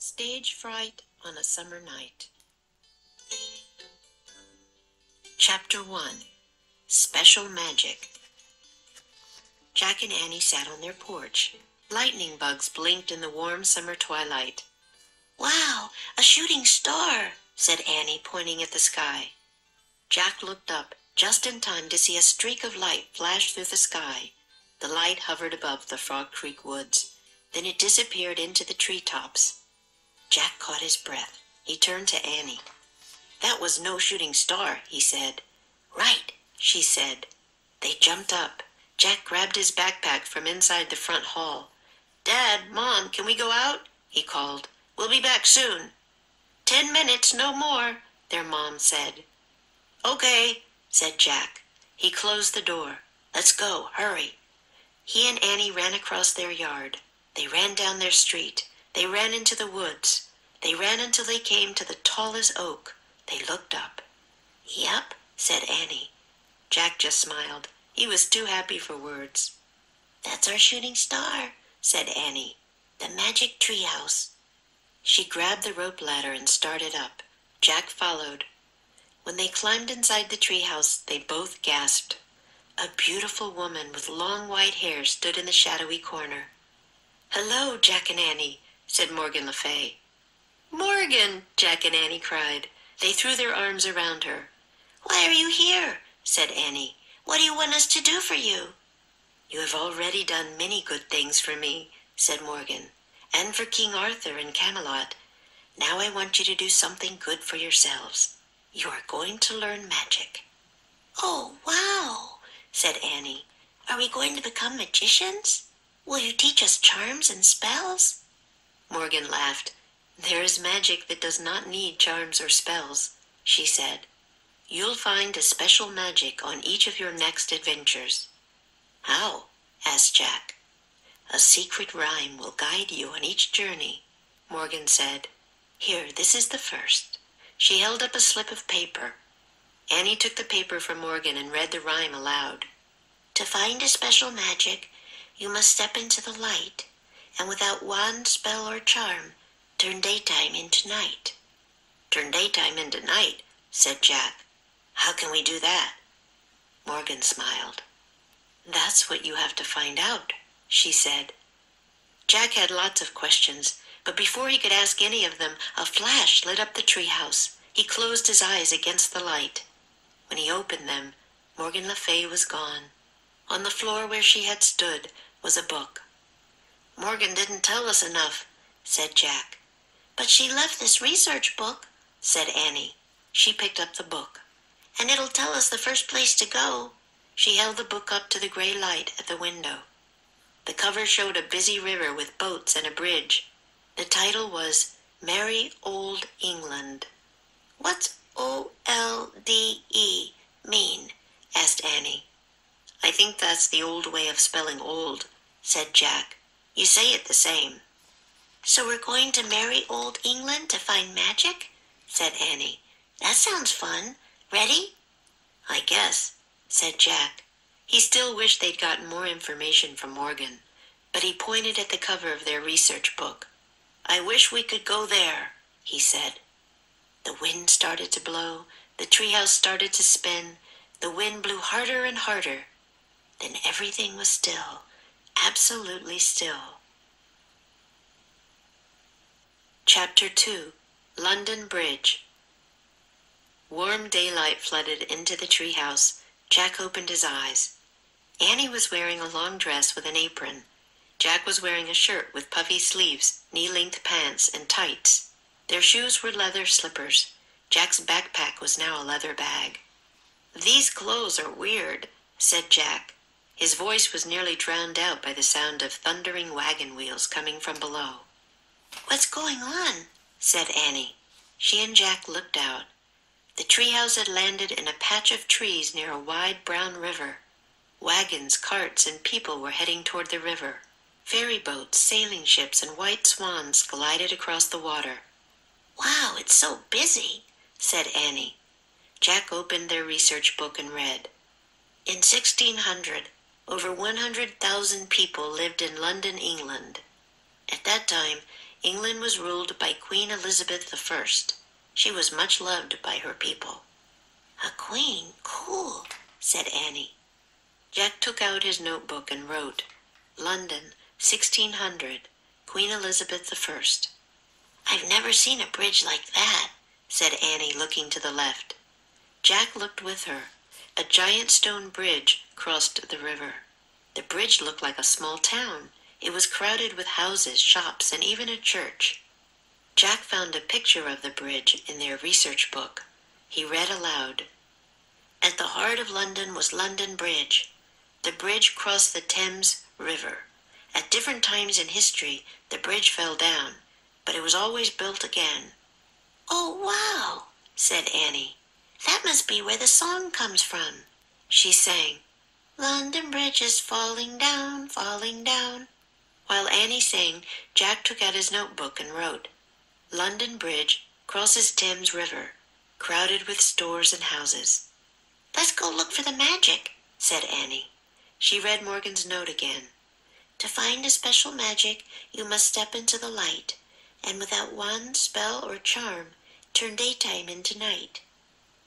Stage Fright on a Summer Night. Chapter 1. Special Magic. Jack and Annie sat on their porch. Lightning bugs blinked in the warm summer twilight. "Wow, a shooting star," said Annie, pointing at the sky. Jack looked up, just in time to see a streak of light flash through the sky. The light hovered above the Frog Creek woods. Then it disappeared into the treetops. Jack caught his breath. He turned to Annie. "That was no shooting star," he said. "Right," she said. They jumped up. Jack grabbed his backpack from inside the front hall. "Dad, Mom, can we go out?" he called. "We'll be back soon." 10 minutes, no more," their mom said. "Okay," said Jack. He closed the door. "Let's go, hurry." He and Annie ran across their yard. They ran down their street. They ran into the woods. They ran until they came to the tallest oak. They looked up. "Yep," said Annie. Jack just smiled. He was too happy for words. "That's our shooting star," said Annie. "The magic treehouse." She grabbed the rope ladder and started up. Jack followed. When they climbed inside the treehouse, they both gasped. A beautiful woman with long white hair stood in the shadowy corner. "Hello, Jack and Annie," said Morgan Le Fay. "Morgan!" Jack and Annie cried. They threw their arms around her. "Why are you here?" said Annie. "What do you want us to do for you?" "You have already done many good things for me," said Morgan, "and for King Arthur in Camelot. Now I want you to do something good for yourselves. You are going to learn magic." "Oh, wow," said Annie. "Are we going to become magicians? Will you teach us charms and spells?" Morgan laughed. "There is magic that does not need charms or spells," she said. "You'll find a special magic on each of your next adventures." "How?" asked Jack. "A secret rhyme will guide you on each journey," Morgan said. "Here, this is the first." She held up a slip of paper. Annie took the paper from Morgan and read the rhyme aloud. "To find a special magic, you must step into the light, and without wand, spell, or charm, turn daytime into night." "Turn daytime into night," said Jack. "How can we do that?" Morgan smiled. "That's what you have to find out," she said. Jack had lots of questions, but before he could ask any of them, a flash lit up the treehouse. He closed his eyes against the light. When he opened them, Morgan Le Fay was gone. On the floor where she had stood was a book. "Morgan didn't tell us enough," said Jack. "But she left this research book," said Annie. She picked up the book. "And it'll tell us the first place to go." She held the book up to the gray light at the window. The cover showed a busy river with boats and a bridge. The title was Merry Old England. "What's O-L-D-E mean?" asked Annie. "I think that's the old way of spelling old," said Jack. "You say it the same." "So we're going to merry old England to find magic?" said Annie. "That sounds fun. Ready?" "I guess," said Jack. He still wished they'd gotten more information from Morgan, but he pointed at the cover of their research book. "I wish we could go there," he said. The wind started to blow. The treehouse started to spin. The wind blew harder and harder. Then everything was still, absolutely still. Chapter 2. London Bridge. Warm daylight flooded into the treehouse. Jack opened his eyes. Annie was wearing a long dress with an apron. Jack was wearing a shirt with puffy sleeves, knee-length pants, and tights. Their shoes were leather slippers. Jack's backpack was now a leather bag. "These clothes are weird," said Jack. His voice was nearly drowned out by the sound of thundering wagon wheels coming from below. "What's going on?" said Annie. She and Jack looked out. The treehouse had landed in a patch of trees near a wide brown river. Wagons, carts, and people were heading toward the river. Ferry boats, sailing ships, and white swans glided across the water. "Wow, it's so busy," said Annie. Jack opened their research book and read. In 1600, over 100,000 people lived in London, England. At that time, England was ruled by Queen Elizabeth I. She was much loved by her people. A queen? Cool, said Annie. Jack took out his notebook and wrote, London, 1600, Queen Elizabeth I. I've never seen a bridge like that, said Annie, looking to the left. Jack looked with her. A giant stone bridge crossed the river. The bridge looked like a small town. It was crowded with houses, shops, and even a church. Jack found a picture of the bridge in their research book. He read aloud. At the heart of London was London Bridge. The bridge crossed the Thames River. At different times in history, the bridge fell down, but it was always built again. Oh, wow, said Annie. That must be where the song comes from. She sang, London Bridge is falling down, falling down. While Annie sang, Jack took out his notebook and wrote, London Bridge crosses Thames River, crowded with stores and houses. Let's go look for the magic, said Annie. She read Morgan's note again. To find a special magic, you must step into the light, and without wand, spell, or charm, turn daytime into night.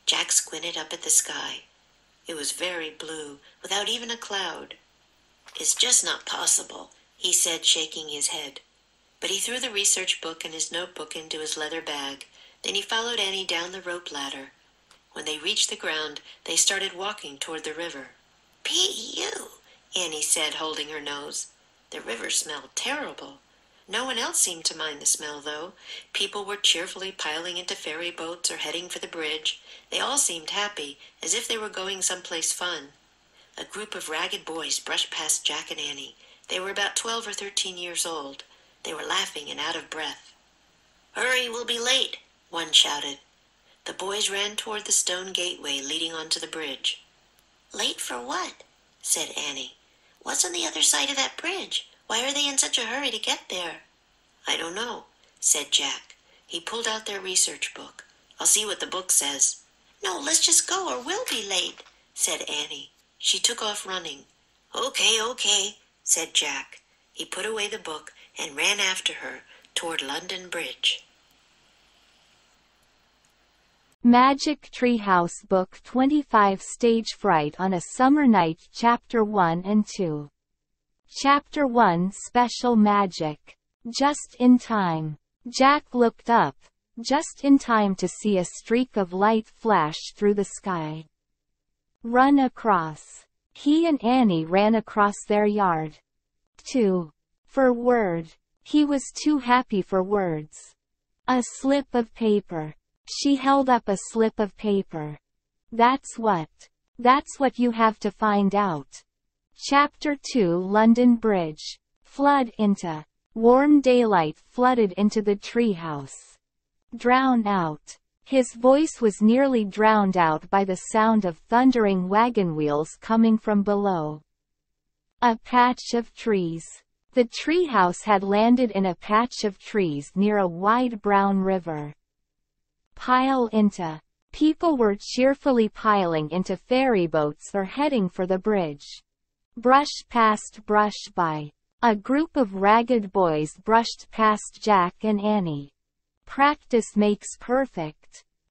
Jack squinted up at the sky. It was very blue, without even a cloud. It's just not possible, he said, shaking his head. But he threw the research book and his notebook into his leather bag. Then he followed Annie down the rope ladder. When they reached the ground, they started walking toward the river. P.U., Annie said, holding her nose. The river smelled terrible. No one else seemed to mind the smell, though. People were cheerfully piling into ferry boats or heading for the bridge. They all seemed happy, as if they were going someplace fun. A group of ragged boys brushed past Jack and Annie. They were about 12 or 13 years old. They were laughing and out of breath. Hurry, we'll be late, one shouted. The boys ran toward the stone gateway leading onto the bridge. Late for what? Said Annie. What's on the other side of that bridge? Why are they in such a hurry to get there? I don't know, said Jack. He pulled out their research book. I'll see what the book says. No, let's just go or we'll be late, said Annie. She took off running. Okay, said Jack. He put away the book and ran after her toward London Bridge. Magic Treehouse Book 25 Stage Fright on a Summer Night Chapter 1 and 2. Chapter 1 Special Magic. Just in time. Jack looked up, just in time to see a streak of light flash through the sky. Run across. He and Annie ran across their yard. 2. For word. He was too happy for words. A slip of paper. She held up a slip of paper. That's what you have to find out. Chapter 2 London Bridge. Flood into. Warm daylight flooded into the treehouse. Drown out. His voice was nearly drowned out by the sound of thundering wagon wheels coming from below. A patch of trees. The treehouse had landed in a patch of trees near a wide brown river. Pile into. People were cheerfully piling into ferry boats or heading for the bridge. Brush past, brush by. A group of ragged boys brushed past Jack and Annie. Practice makes perfect.